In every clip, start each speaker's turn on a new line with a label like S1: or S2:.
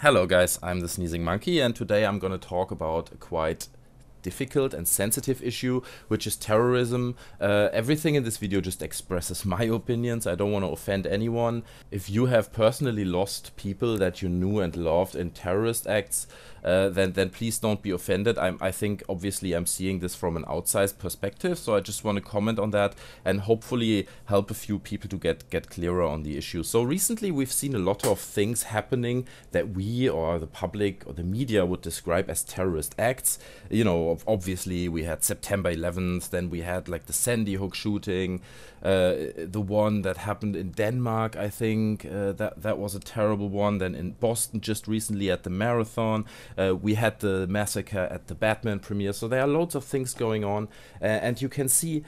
S1: Hello guys, I'm the Sneezing Monkey, and today I'm gonna talk about a quite difficult and sensitive issue, which is terrorism. Everything in this video just expresses my opinions. I don't want to offend anyone. If you have personally lost people that you knew and loved in terrorist acts, then please don't be offended. I think obviously I'm seeing this from an outside perspective, so I just want to comment on that and hopefully help a few people to get clearer on the issue. So recently we've seen a lot of things happening that we or the public or the media would describe as terrorist acts. You know, obviously we had September 11th, then we had like the Sandy Hook shooting, the one that happened in Denmark, I think, that was a terrible one. Then in Boston just recently at the marathon, we had the massacre at the Batman premiere. So there are loads of things going on, and you can see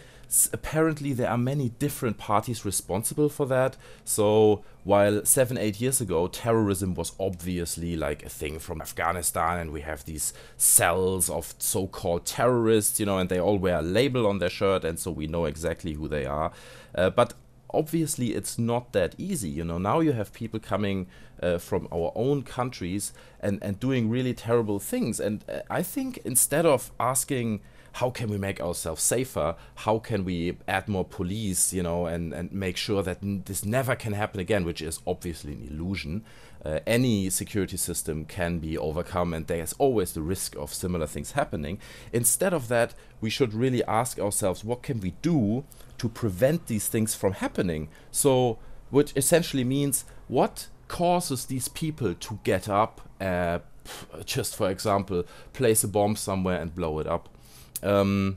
S1: apparently there are many different parties responsible for that. So while 7-8 years ago terrorism was obviously like a thing from Afghanistan, and we have these cells of so-called terrorists, you know, and they all wear a label on their shirt, and so we know exactly who they are, but obviously it's not that easy, you know. Now you have people coming from our own countries and doing really terrible things, and I think instead of asking how can we make ourselves safer, how can we add more police, you know, and make sure that this never can happen again, which is obviously an illusion. Any security system can be overcome, and there's always the risk of similar things happening. Instead of that, we should really ask ourselves, what can we do to prevent these things from happening? So, which essentially means, what causes these people to get up, just for example, place a bomb somewhere and blow it up? And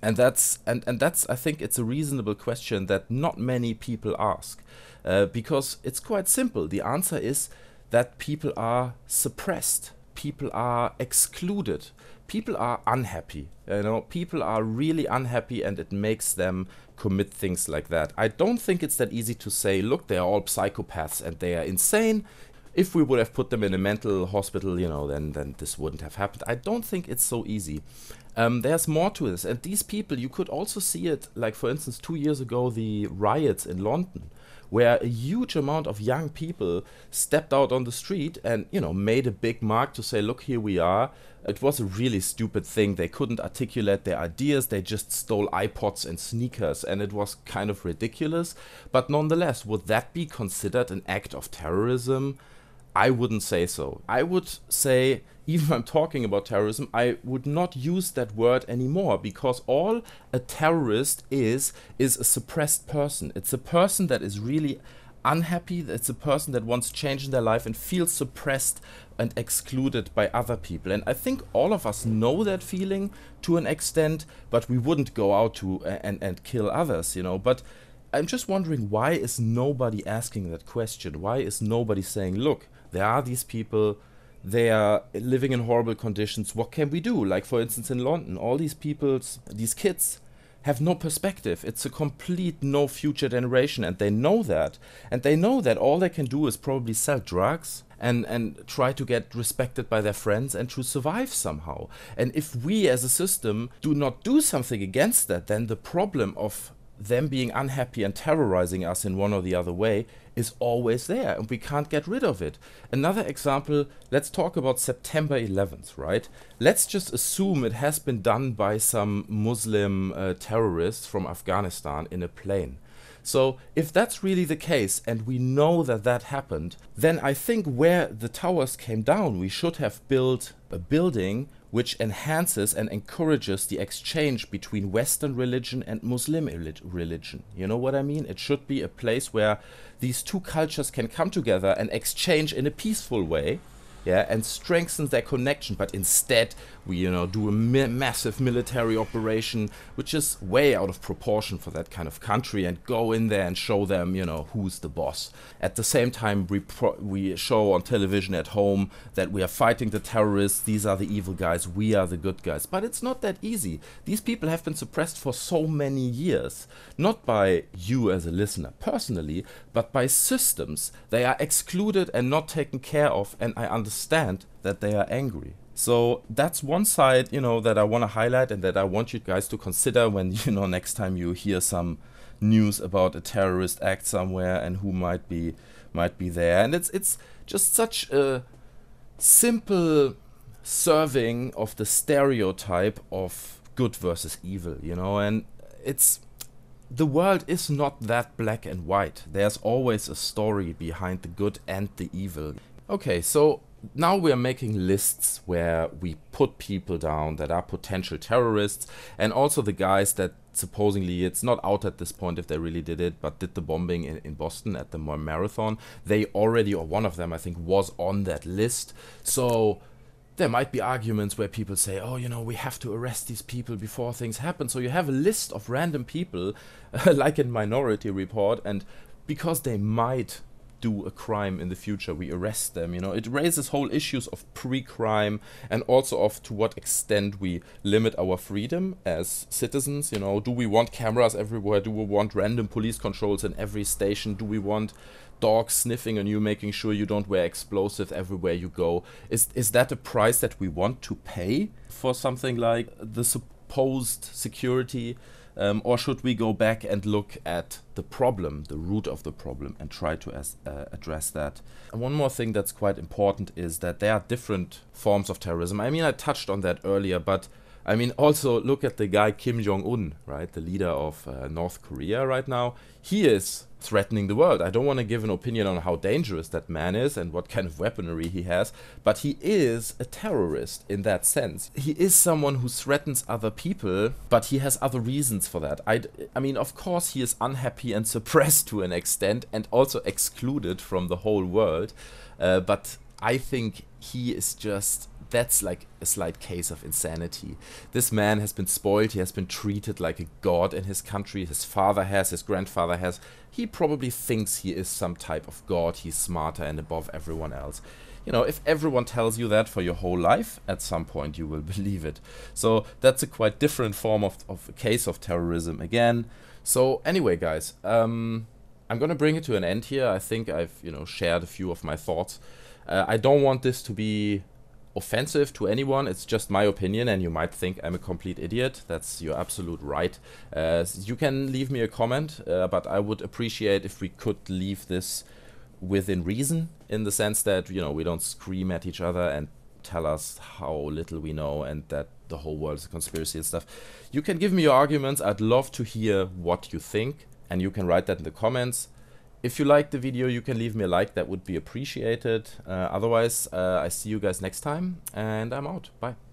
S1: that's I think it's a reasonable question that not many people ask, because it's quite simple. The answer is that people are suppressed, people are excluded, people are unhappy. You know, people are really unhappy, and it makes them commit things like that. I don't think it's that easy to say, look, they are all psychopaths and they are insane. If we would have put them in a mental hospital, you know, then this wouldn't have happened. I don't think it's so easy. There's more to this. And these people, you could also see it, like for instance, 2 years ago, the riots in London, where a huge amount of young people stepped out on the street and, you know, made a big mark to say, look, here we are. It was a really stupid thing. They couldn't articulate their ideas. They just stole iPods and sneakers, and it was kind of ridiculous. But nonetheless, would that be considered an act of terrorism? I wouldn't say so. I would say, even if I'm talking about terrorism, I would not use that word anymore, because all a terrorist is a suppressed person. It's a person that is really unhappy. It's a person that wants change in their life and feels suppressed and excluded by other people. And I think all of us know that feeling to an extent, but we wouldn't go out to and kill others, you know. But I'm just wondering, why is nobody asking that question? Why is nobody saying, look, there are these people, they are living in horrible conditions, what can we do? Like for instance in London, all these people, these kids have no perspective. It's a complete no future generation, and they know that. And they know that all they can do is probably sell drugs and try to get respected by their friends and to survive somehow. And if we as a system do not do something against that, then the problem of them being unhappy and terrorizing us in one or the other way is always there, and we can't get rid of it. Another example, let's talk about September 11th, right? Let's just assume it has been done by some Muslim terrorists from Afghanistan in a plane. So if that's really the case, and we know that that happened, then I think where the towers came down, we should have built a building which enhances and encourages the exchange between Western religion and Muslim religion. You know what I mean? It should be a place where these two cultures can come together and exchange in a peaceful way, yeah, and strengthen their connection. But instead, we, you know, do a massive military operation, which is way out of proportion for that kind of country, and go in there and show them, you know, who's the boss. At the same time, we show on television at home that we are fighting the terrorists. These are the evil guys. We are the good guys. But it's not that easy. These people have been suppressed for so many years, not by you as a listener personally, but by systems. They are excluded and not taken care of, and I understand that they are angry. So that's one side, you know, that I want to highlight, and that I want you guys to consider when, you know, next time you hear some news about a terrorist act somewhere and who might be there. And it's just such a simple serving of the stereotype of good versus evil, you know, and the world is not that black and white. There's always a story behind the good and the evil. Okay, so now we are making lists where we put people down that are potential terrorists, and also the guys that supposedly, it's not out at this point if they really did it, but did the bombing in Boston at the marathon. They already, or one of them I think, was on that list. So there might be arguments where people say, oh, you know, we have to arrest these people before things happen. So you have a list of random people, like in Minority Report, and because they might do a crime in the future, we arrest them. You know, it raises whole issues of pre-crime and also of to what extent we limit our freedom as citizens. You know, do we want cameras everywhere? Do we want random police controls in every station? Do we want dogs sniffing on you, making sure you don't wear explosives everywhere you go? Is that a price that we want to pay for something like the supposed security? Or should we go back and look at the problem, the root of the problem, and try to address that? And one more thing that's quite important is that there are different forms of terrorism. I mean, I touched on that earlier, but I mean, also look at the guy Kim Jong-un, right? The leader of North Korea right now. He is threatening the world. I don't want to give an opinion on how dangerous that man is and what kind of weaponry he has, but he is a terrorist in that sense. He is someone who threatens other people, but he has other reasons for that. I mean, of course he is unhappy and suppressed to an extent and also excluded from the whole world, but I think he is just... that's like a slight case of insanity. This man has been spoiled, he has been treated like a god in his country, his father has, his grandfather has. He probably thinks he is some type of god, he's smarter and above everyone else. You know, if everyone tells you that for your whole life, at some point you will believe it. So that's a quite different form of a case of terrorism again. So anyway, guys, I'm gonna bring it to an end here. I think I've, you know, shared a few of my thoughts. I don't want this to be offensive to anyone. It's just my opinion, and you might think I'm a complete idiot. That's your absolute right. You can leave me a comment, but I would appreciate if we could leave this within reason, in the sense that, you know, we don't scream at each other and tell us how little we know and that the whole world is a conspiracy and stuff. You can give me your arguments. I'd love to hear what you think, and you can write that in the comments. If you liked the video, you can leave me a like, that would be appreciated. Otherwise, I see you guys next time, and I'm out. Bye.